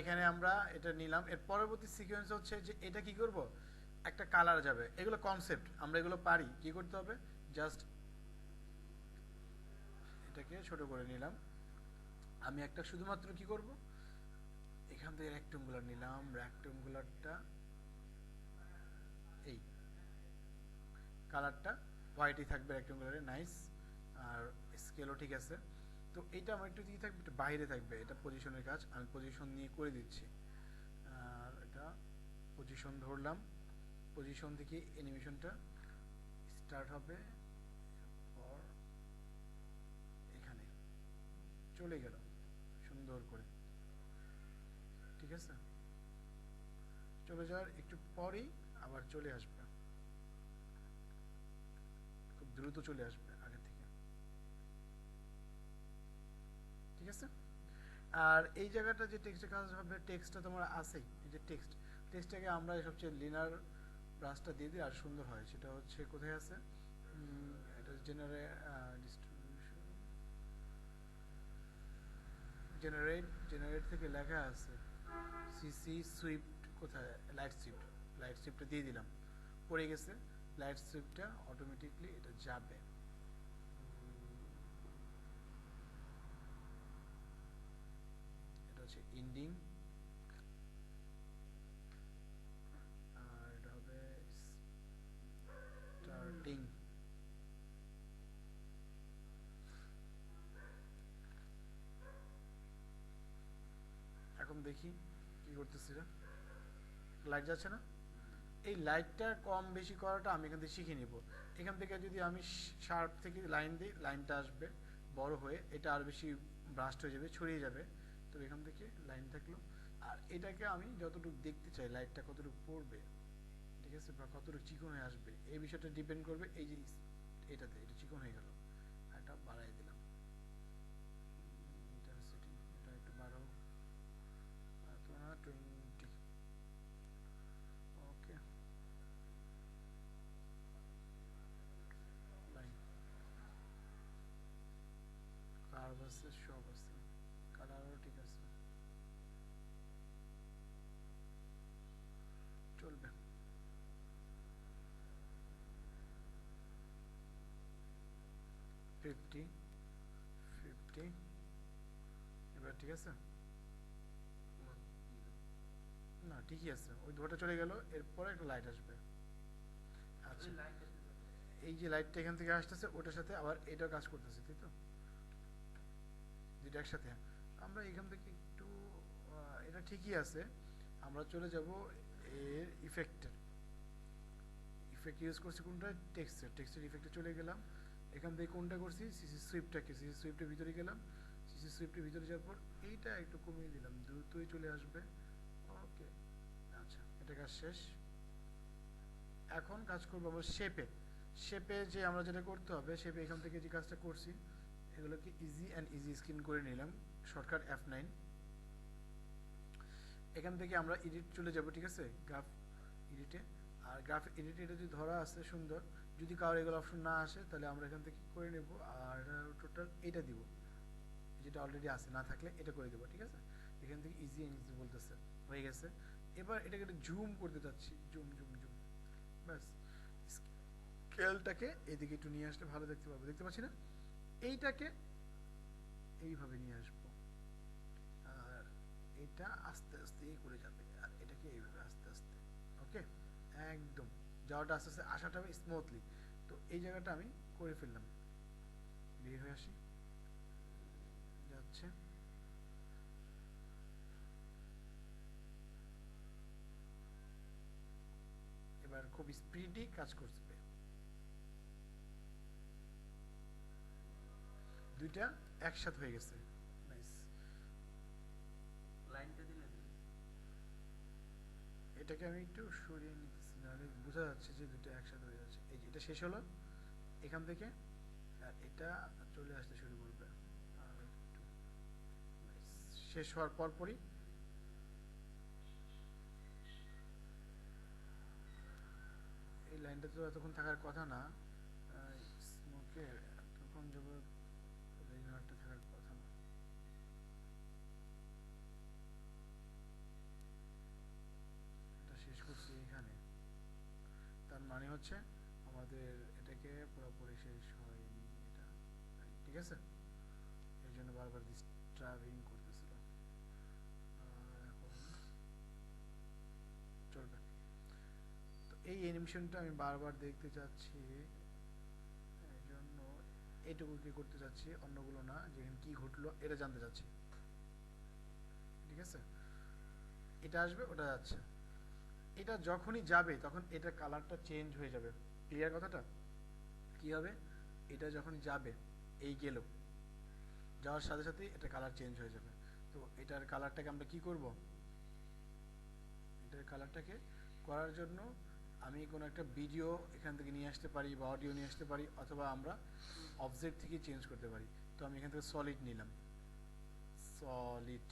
এখানে আমরা এটা নিলাম। এর পরবর্তী সিকোয়েন্স হচ্ছে যে এটা কি করব, একটা কালার যাবে, এগুলো কনসেপ্ট, আমরা এগুলো পারি। কি করতে হবে, জাস্ট এটাকে ছোট করে নিলাম। আমি একটা শুধুমাত্র কি করব, এখান থেকে রেক্টেঙ্গুলার নিলাম, রেক্টেঙ্গুলারটা এই কালারটা হোয়াইটই থাকবে রেক্টেঙ্গুলারে, নাইস। আর স্কেলও ঠিক আছে। তো এটা আমার একটু দিয়ে থাকবে, একটু বাইরে থাকবে, এটা পজিশনের কাজ, আমি পজিশন নিয়ে করে দিচ্ছি। আর এটা পজিশন ধরলাম, পজিশন থেকে অ্যানিমেশনটা স্টার্ট হবে, এরপর এখানে চলে গেল সুন্দর করে, ঠিক আছে। চলে যাওয়ার একটু পরেই আবার চলে আসবে, খুব দ্রুত চলে আসবে আগে থেকে, ঠিক আছে। আর এই জায়গাটা যে টেক্সটের কাজ হবে, টেক্সটটা তোমার আছেই, এই যে টেক্সটটাকে আমরা সবচেয়ে লিনার ব্রাশটা দিয়ে দিই আর সুন্দর হয়। সেটা হচ্ছে কোথায় আছে, এটা জেনারেট থেকে লেখা আছে সিসি সুইফট, কোথায় লাইট সুইফটটা দিয়ে দিলাম, পড়ে গেছে। লাইট সুইফটটা অটোমেটিকলি এটা যাবে, এটা হচ্ছে এন্ডিং, আর এটা হবে স্টার্টিং। এখন দেখি কি করতেছি, লাইট যাচ্ছে না। এই লাইটটা কম বেশি করাটা আমি এখান থেকে শিখে নিব। এখান থেকে যদি আমি শার্প থেকে লাইন দিই, লাইনটা আসবে বড় হয়ে, এটা আর বেশি ব্রাস্ট হয়ে যাবে, ছড়িয়ে যাবে। তো এখান থেকে লাইন থাকলো। আর এটাকে আমি যতটুকু দেখতে চাই লাইটটা কতটুকু পড়বে, ঠিক আছে, বা কতটুকু চিকন হয়ে আসবে, এই বিষয়টা ডিপেন্ড করবে এই যে এটাতে। এটা চিকন হয়ে গেল, এটা বাড়াই দিলাম, ইন্টেন্সিটি এটা একটু বাড়াও, 20, ওকে। লাইন কার্ভ আছে, সব আছে, কালারও ঠিক আছে, চলবে। 50, 50, এবার ঠিক আছে, না ঠিকই আছে, ওই ধোঁয়াটা চলে গেল, এরপরে একটা লাইট আসবে। আচ্ছা, এই যে লাইটটা এখান থেকে আসতেছে ওটার সাথে আবার এটাও কাজ করতেছে, তাই তো, দুইটা একসাথে। আমরা এখান থেকে একটু এটা ঠিকই আছে, আমরা চলে যাব এর ইফেক্ট ইউজ করছি কোনটা, টেক্সটের ইফেক্টে চলে গেলাম। এখান থেকে কোনটা করছি, সিসি সুইফটের ভিতরে গেলাম, সিসি সুইফটের ভিতরে যাওয়ার পর এইটা একটু কমিয়ে দিলাম, দ্রুতই চলে আসবে। ওকে, আচ্ছা, এটা কাজ শেষ। এখন কাজ করবো আবার শেপে যে আমরা যেটা করতে হবে, শেপে এখান থেকে যে কাজটা করছি এগুলোকে ইজি স্ক্রিন করে নিলাম, শর্টকাট F9। এখান থেকে আমরা এডিট চলে যাব, ঠিক আছে, গ্রাফ এডিটে। আর গ্রাফ এডিটে এটা যদি ধরা আছে সুন্দর, যদি কারোর এগুলো অপশন না আসে তাহলে আমরা এখান থেকে করে নেব। আর টোটাল এটা দিব, যেটা অলরেডি আছে, না থাকলে এটা করে দেবো, ঠিক আছে। এখান থেকে ইজি বলতেছে, হয়ে গেছে। এবার এটাকে একটু জুম করতে চাচ্ছি, জুম জুম জুম, ব্যাস। স্কেলটাকে এদিকে একটু নিয়ে আসলে ভালো দেখতে পাবো, দেখতে পাচ্ছি না, এইটাকে এইভাবে নিয়ে আসবো। আর এটা আস্তে আস্তে করে যাবে, আর এটাকে এইভাবে আস্তে আস্তে, ওকে, একদম যাওয়াটা আস্তে আস্তে আসাটা হবে স্মুথলি। তো এই জায়গাটা আমি করে ফেললাম, বের হয়ে আসি, যাচ্ছে। এবার খুব স্পিডি কাজ করবে, দুইটা একসাথে হয়ে গেছে, নাইস। লাইনটা দিলে এটাকে আমি একটু সরিয়ে নিতেছি, নাহলে বোঝা যাচ্ছে যে দুটো একসাথে হয়ে যাচ্ছে। এই যে এটা শেষ হলো এখান থেকে, আর এটা চলে আসতে শুরু করবে। আর একটু শেষ হওয়ার পরপরই এই লাইনটা তো এতক্ষণ থাকার কথা না, স্মোকের এতক্ষণ যাবত লাইনটা থাকার কথা না। মানে হচ্ছে আমাদের এটাকে পুরোপুরি শেষ হয়নি এটা, ঠিক আছে, এই জন্য বারবার ডিস্টার্বিং করতেছিল। এখন চলবে। তো এই অ্যানিমেশনটা আমি বারবার দেখতে চাচ্ছি, এই জন্য এইটুকু কি করতে চাচ্ছি, অন্যগুলো না, যেখানে কি ঘটলো এটা জানতে চাচ্ছি, ঠিক আছে। এটা আসবে, ওটা যাচ্ছে, এটা যখনই যাবে তখন এটা কালারটা চেঞ্জ হয়ে যাবে। ক্লিয়ার কথাটা? কি হবে, এটা যখন যাবে, এই গেল, যাওয়ার সাথে সাথে এটা কালার চেঞ্জ হয়ে যাবে। তো এটার কালারটাকে আমরা কি করব, এটার কালারটাকে করার জন্য আমি কোনো একটা ভিডিও এখান থেকে নিয়ে আসতে পারি বা অডিও নিয়ে আসতে পারি, অথবা আমরা অবজেক্ট থেকে চেঞ্জ করতে পারি। তো আমি এখান থেকে সলিড নিলাম, সলিড,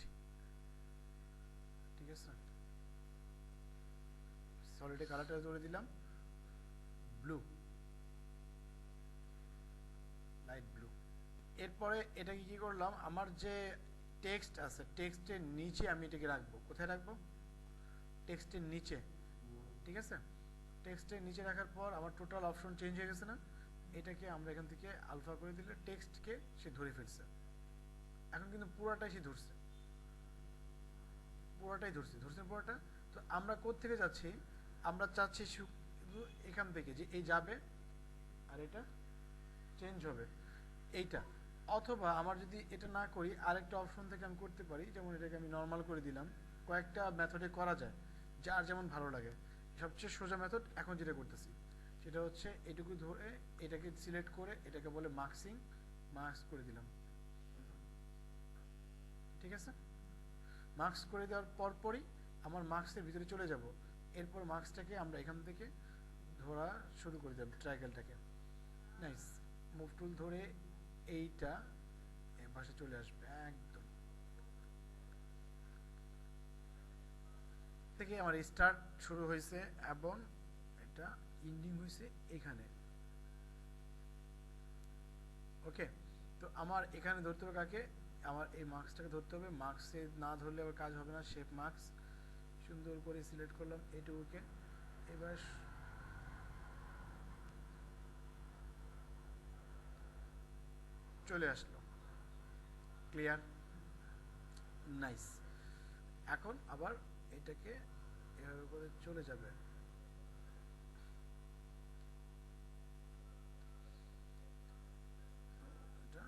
ঠিক আছে, সলিডের কালারটা ধরে দিলাম ব্লু, লাইট ব্লু। এরপরে এটাকে কি করলাম, আমার যে টেক্সট আছে টেক্সটের নিচে আমি এটাকে রাখবো। কোথায় রাখবো, টেক্সটের নিচে, ঠিক আছে। টেক্সটের নিচে রাখার পর আমার টোটাল অপশন চেঞ্জ হয়ে গেছে না, এটাকে আমরা এখান থেকে আলফা করে দিলে টেক্সটকে সে ধরে ফেলছে। এখন কিন্তু পুরাটাই সে ধরছে, পুরোটাই ধরছে, ধরছে পুরোটা। তো আমরা কোত্থেকে যাচ্ছি, আমরা চাচ্ছি শুধু এখান থেকে যে এই যাবে আর এটা চেঞ্জ হবে এইটা। অথবা আমার যদি এটা না করি আরেকটা অপশন থেকে আমি করতে পারি, যেমন এটাকে আমি নর্মাল করে দিলাম। কয়েকটা মেথডে করা যায়, যার যেমন ভালো লাগে। সবচেয়ে সোজা মেথড এখন যেটা করতেছি সেটা হচ্ছে এটুকু ধরে এটাকে সিলেক্ট করে এটাকে বলে মার্কসিং, মার্কস করে দিলাম, ঠিক আছে। মার্কস করে দেওয়ার পরপরই আমার মার্কসের ভিতরে চলে যাব। এরপর মার্কসটাকে আমরা এখান থেকে ধরা শুরু করে দেব, ট্রায়াঙ্গেলটাকে। নাইস, মুভ টুল ধরে এইটা এর পাশে চলে আসবে একদম, থেকে আমার স্টার্ট শুরু হয়েছে এবং এটা এন্ডিং হয়েছে এখানে। ওকে, তো আমার এখানে ধরতে হবে কাকে, আমার এই মার্কসটাকে ধরতে হবে। মার্কসে না ধরলে আবার কাজ হবে না। শেপ মার্কস সুন্দর করে সিলেক্ট করলাম এইটুকুকে। এবার চলে আসলো, ক্লিয়ার, নাইস। এখন আবার এটাকে এভাবে করে চলে যাবে, এটা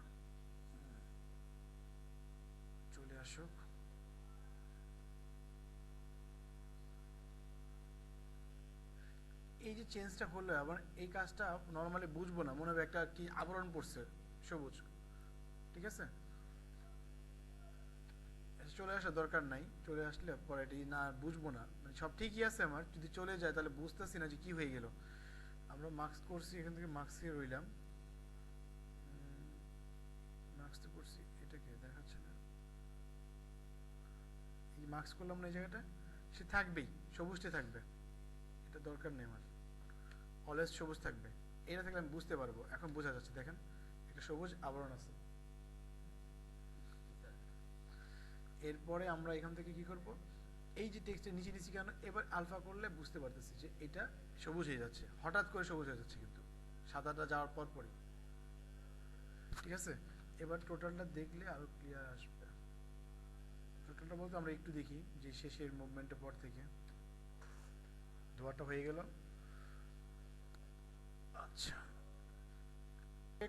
চলে আসুক। এই যে চেঞ্জটা হলো, আবার এই কাজটা নর্মালি বুঝবো না, মনে হবে একটা কি আবরণ পড়ছে সবুজ, ঠিক আছে। চলে আসার দরকার নাই, চলে আসলে পরে এটি না বুঝবো না, মানে সব ঠিকই আছে আমার, যদি চলে যায় তাহলে বুঝতেছি না যে কি হয়ে গেল। আমরা মার্কস করছি, এখান থেকে মার্কসে রইলাম, মার্কসটা করছি, এটাকে দেখাচ্ছে না, এই মার্কস করলাম না এই জায়গাটা, সে থাকবেই, সবুজটা থাকবে, এটা দরকার নেই আমার, অলওয়েজ সবুজ থাকবে। এটা থাকলে আমি বুঝতে পারবো, এখন বোঝা যাচ্ছে, দেখেন একটা সবুজ আবরণ আছে। এরপরে আমরা এখান থেকে কি করব, এই যে টেক্সটের নিচে নিচে কেন, এবার আলফা করলে বুঝতে পারতেছি যে এটা সবুজ হয়ে যাচ্ছে, হঠাৎ করে সবুজ হয়ে যাচ্ছে কিন্তু সাদাটা যাওয়ার পর পরই, ঠিক আছে। এবার টোটালটা দেখলে আরো ক্লিয়ার আসবে। টোটালটা বলতে আমরা একটু দেখি যে শেষের মুভমেন্টের পর থেকে ধোয়াটা হয়ে গেল। আচ্ছা,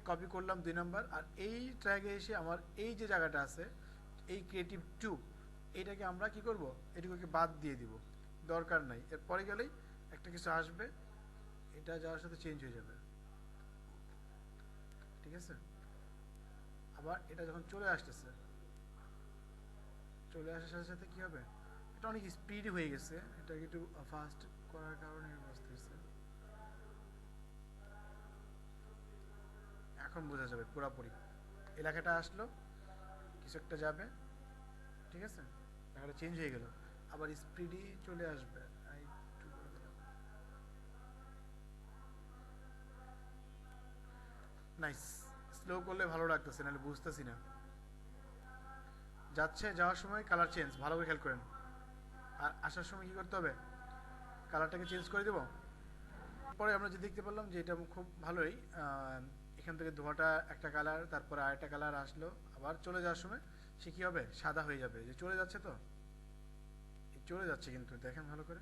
কপি করলাম 2 নাম্বার, আর এই ট্র্যাকে এসে আমার এই যে জায়গাটা আছে এই ক্রিয়েটিভ 2, এটাকে আমরা কি করব, এটুকুকে বাদ দিয়ে দিব, দরকার নাই। এরপরে গেলেই একটা কিছু আসবে, এটা যাওয়ার সাথে চেঞ্জ হয়ে যাবে, ঠিক আছে। আবার এটা যখন চলে আসতেছে, চলে আসার সাথে সাথে কি হবে, এটা অনেক স্পিড হয়ে গেছে, এটাকে একটু ফাস্ট করার কারণে অবস্থা হয়েছে। এখন বোঝা যাবে পুরোপুরি, এলাকাটা আসলো, কিছু একটা যাবে, ঠিক আছে, জায়গাটা চেঞ্জ হয়ে গেল, আবার স্পিডই চলে আসবে। নাইস, স্লো করলে ভালো লাগতেছে, নাহলে বুঝতেছি না। যাচ্ছে, যাওয়ার সময় কালার চেঞ্জ, ভালো করে খেয়াল করেন। আর আসার সময় কি করতে হবে, কালারটাকে চেঞ্জ করে দেবো। পরে আমরা যে দেখতে পেলাম যে এটা খুব ভালোই এখান থেকে ধোঁয়াটা একটা কালার, তারপরে আরেকটা কালার আসলো, আবার চলে যাওয়ার সময় সে কী হবে, সাদা হয়ে যাবে। যে চলে যাচ্ছে, তো চলে যাচ্ছে কিন্তু দেখেন ভালো করে,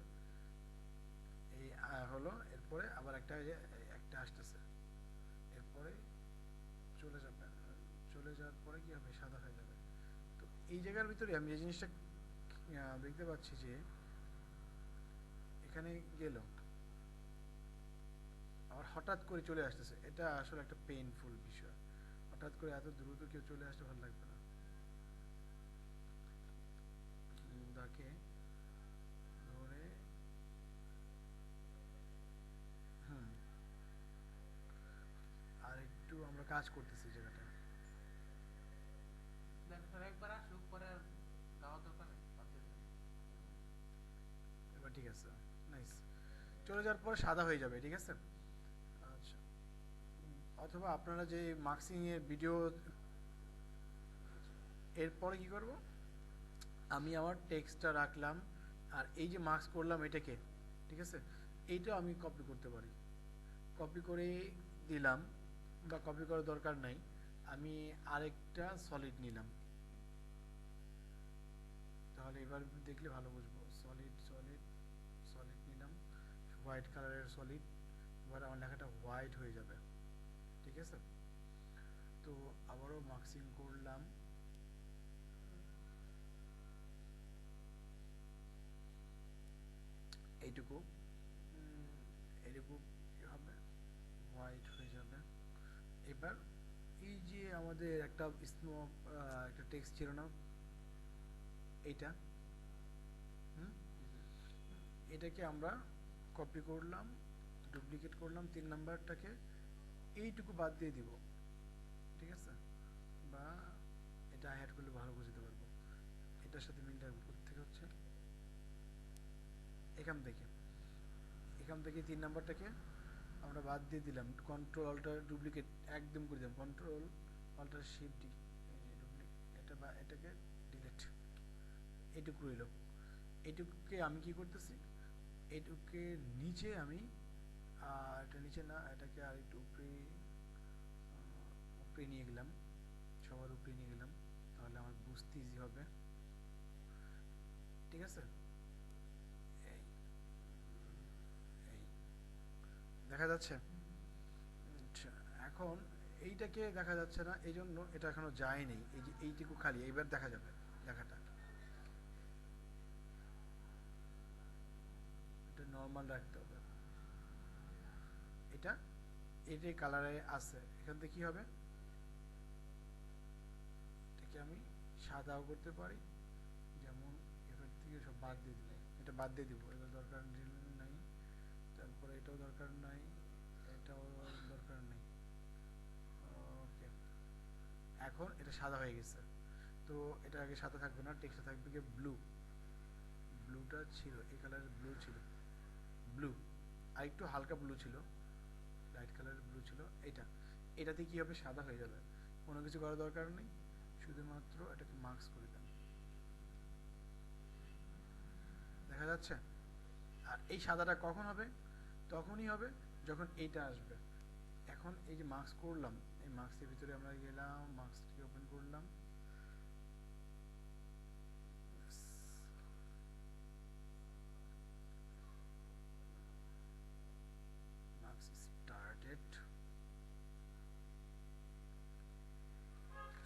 এই হলো। এরপরে আবার একটা আসতেছে, এরপরে চলে যাবে, চলে যাওয়ার পরে কী হবে, সাদা হয়ে যাবে। তো এই জায়গার ভিতরে আমি যে জিনিসটা দেখতে পাচ্ছি যে এখানে গেল আবার হঠাৎ করে চলে আসতেছে, এটা আসলে একটা পেইনফুল বিষয়। হঠাৎ করে এত দ্রুত কেউ চলে আসতে ভালো লাগবে না। তাকে ধরে হুম আর একটু আমরা কাজ করতেছি এই জায়গাটা। এবার ঠিক আছে, নাইস। চলে যাওয়ার পর সাদা হয়ে যাবে, ঠিক আছে। আচ্ছা, অথবা আপনারা যে মার্কসিং এর ভিডিও, এরপরে কি করব, আমি আমার টেক্সটটা রাখলাম, আর এই যে মার্কস করলাম এটাকে, ঠিক আছে, এইটা আমি কপি করতে পারি। কপি করে দিলাম, বা কপি করার দরকার নাই, আমি আরেকটা সলিড নিলাম। তাহলে এবার দেখলে ভালো বুঝবো। সলিড সলিড সলিড নিলাম, হোয়াইট কালারের সলিড। এবার আমার লেখাটা হোয়াইট হয়ে যাবে, ঠিক আছে। তো আবারও মার্কসিং করলাম, এইটুকু এইটুকু কী হবে, হোয়াইট হয়ে যাবে। এবার এই যে আমাদের একটা একটা টেক্সট ছিল না, এইটা, এটাকে আমরা কপি করলাম, ডুপ্লিকেট করলাম 3 নাম্বারটাকে, এইটুকু বাদ দিয়ে দিব, ঠিক আছে। বা এটা হাইড করলে ভালো বুঝতে পারবো এটার সাথে মিলটা কোথেকে হচ্ছে। এখান থেকে এখান থেকে 3 নাম্বারটাকে আমরা বাদ দিয়ে দিলাম, কন্ট্রোল অল্টার ডুপ্লিকেট একদম করে দিলাম, কন্ট্রোল অল্টার শিফট ডি, এটা বা এটাকে ডিলিট। এইটুকু রইল। এইটুকুকে আমি কি করতেছি, এইটুকে নিচে আমি, এটা নিচে না, এটাকে আর একটু উপরে উপরে নিয়ে গেলাম, সবার উপরে নিয়ে গেলাম, তাহলে আমার বুঝতে ইজি হবে, ঠিক আছে। এই এই দেখা যাচ্ছে। আচ্ছা, এখন এইটাকে দেখা যাচ্ছে না, এই জন্য এটা এখনো যায়নি, এই যে এইটুকু খালি, এইবার দেখা যাবে লেখাটা। এটা নর্মাল রাখতে হবে, এটা এটাই কালারে আছে। এখান থেকে কি হবে, এটাকে আমি সাদাও করতে পারি, যেমন এবার থেকে সব বাদ দিয়ে দিব, এটা বাদ দিয়ে দিব, এগুলো দরকার নাই। তারপরে এটাও দরকার নাই, এটাও দরকার নেই। ওকে, এখন এটা সাদা হয়ে গেছে। তো এটা আগে সাদা থাকবে না, টেক্সটে থাকবে কি ব্লু। ব্লুটা ছিল, এই কালারের ব্লু ছিল, ব্লু আর একটু হালকা ব্লু ছিল, লাইট কালারের ব্লু ছিল। এটাতে কি হবে, সাদা হয়ে যাবে, কোনো কিছু করার দরকার নেই, শুধুমাত্র এটাকে মার্কস করে দেন, দেখা যাচ্ছে। আর এই সাদাটা কখন হবে, তখনই হবে যখন এইটা আসবে। এখন এই যে মার্কস করলাম, এই মার্কসের ভিতরে আমরা গেলাম, মার্কসকে ওপেন করলাম, মার্কস স্টার্টেড,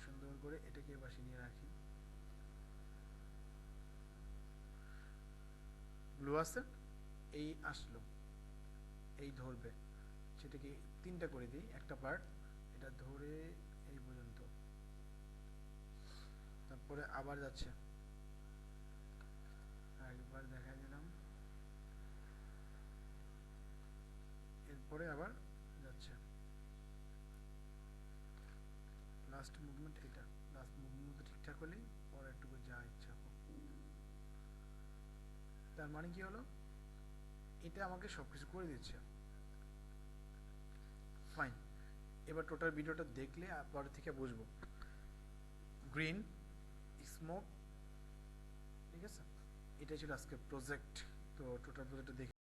সুন্দর করে এটাকে বাসি নিয়ে রাখি। ব্লু আছে, এই আসলো, এই ধরবে, সেটাকে 3টা করে দিই, একটা পার্ট এটা ধরে এই পর্যন্ত, তারপরে আবার যাচ্ছে, একবার দেখাই দিলাম, এরপরে আবার যাচ্ছে, লাস্ট মুভমেন্ট এটা, লাস্ট মুভমেন্ট ঠিকঠাক হলেই পরে একটু যা ইচ্ছা হোক। তার মানে কি হলো, এটা আমাকে সব কিছু করে দিচ্ছে, ফাইন। এবার টোটাল ভিডিওটা দেখলে পরে থেকে বুঝবো। গ্রিন স্মোক, ঠিক আছে, এটাই ছিল আজকে প্রজেক্ট। তো টোটাল প্রজেক্টটা দেখে